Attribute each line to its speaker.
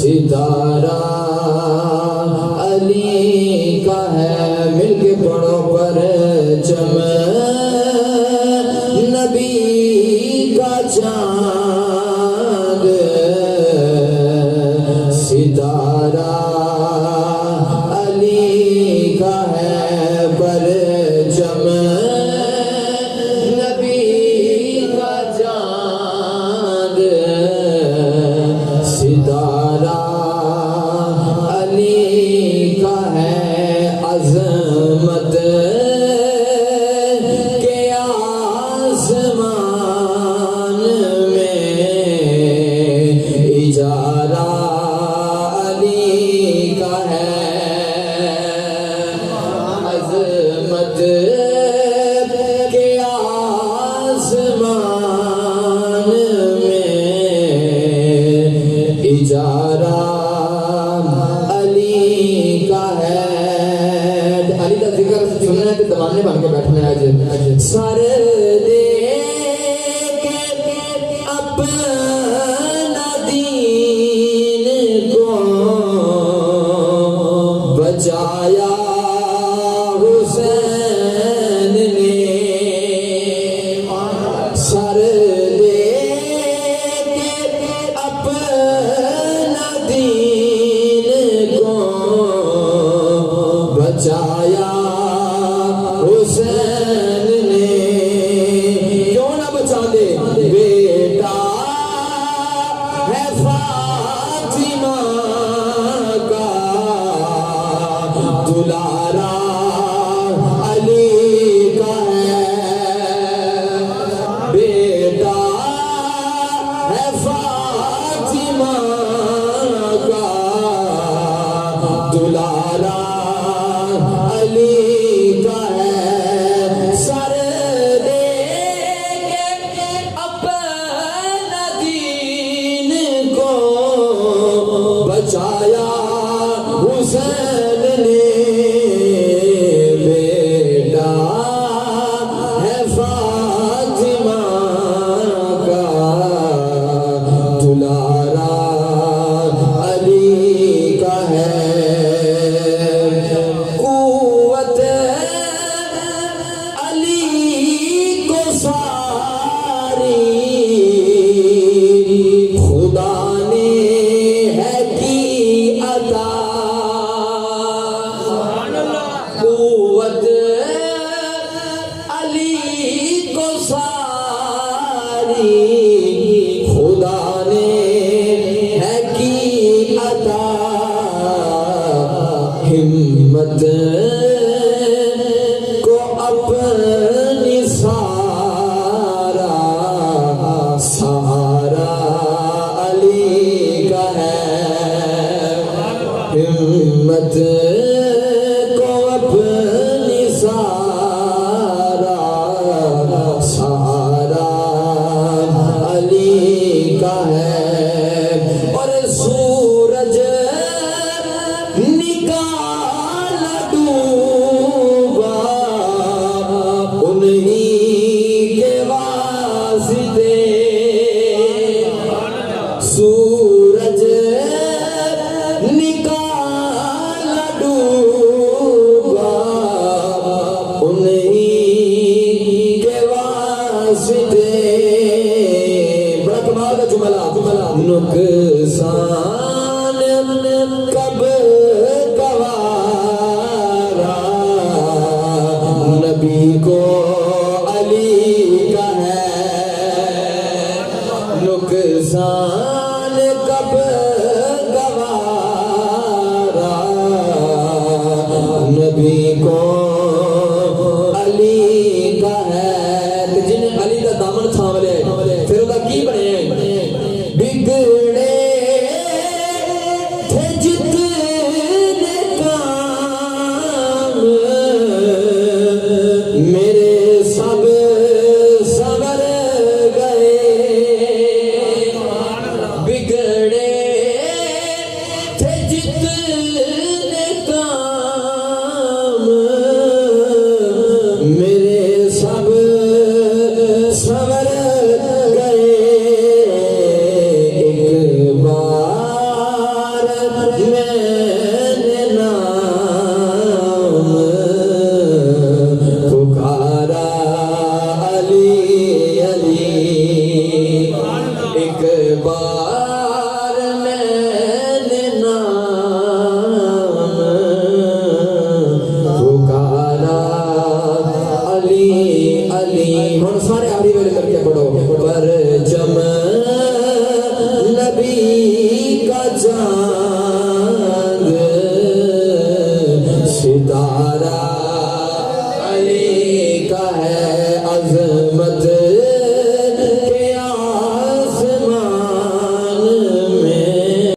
Speaker 1: ستارہ علی کا ہے، مل کے پڑھو پرچم نبی کا چاند، ستارہ علی کا ہے پرچم نبی کا چاند، ستارہ علی کا ہے عظمت کے آسمان میں، اجارہ علی کا ہے عظمت کے آسمان میں، اجارہ علی کا ہے۔ علی کا ذکر سننا ہے تو زمانے بن کے بیٹھنا ہے جی۔ سر دے کے اپنا دین کو بچایا حسین نے، سر دے کے اپنا دین کو بچایا حسین نے، کیوں نہ بچا دے، بیٹا ہے فاطمہ کا دلارا علی کا ہے، بیٹا ہے فاطمہ کا دلارا علی کا ہے، سر دے کے اپنا دین کو بچایا حسین نے، بیٹا ہے فاطمہ کا دلارا علی کا ہے، قوت علی کو ساری خدا نے ہے کی عطا، قوت علی کو ساری خدا نے ہے کی عطا، ہمت کو اپنی سارا سہارا علی کا ہے، ہمت کو اپنی سارا سہارا علی کا ہے، اور سورج نکالا ڈوبا انہی کے واسطے، سورج نکالا ڈوبا انہی کے واسطے، بڑا کمال کا جملہ، نقصان کب گوارا نبی کو علی کا ہے، نقصان کب گوارا نبی کو علی کا ہے، جن علی کا دامن تھام لے پھر وہ کی بنے، بگڑے تھے جتنے کام میرے سب سنور گئے، بگڑے خدا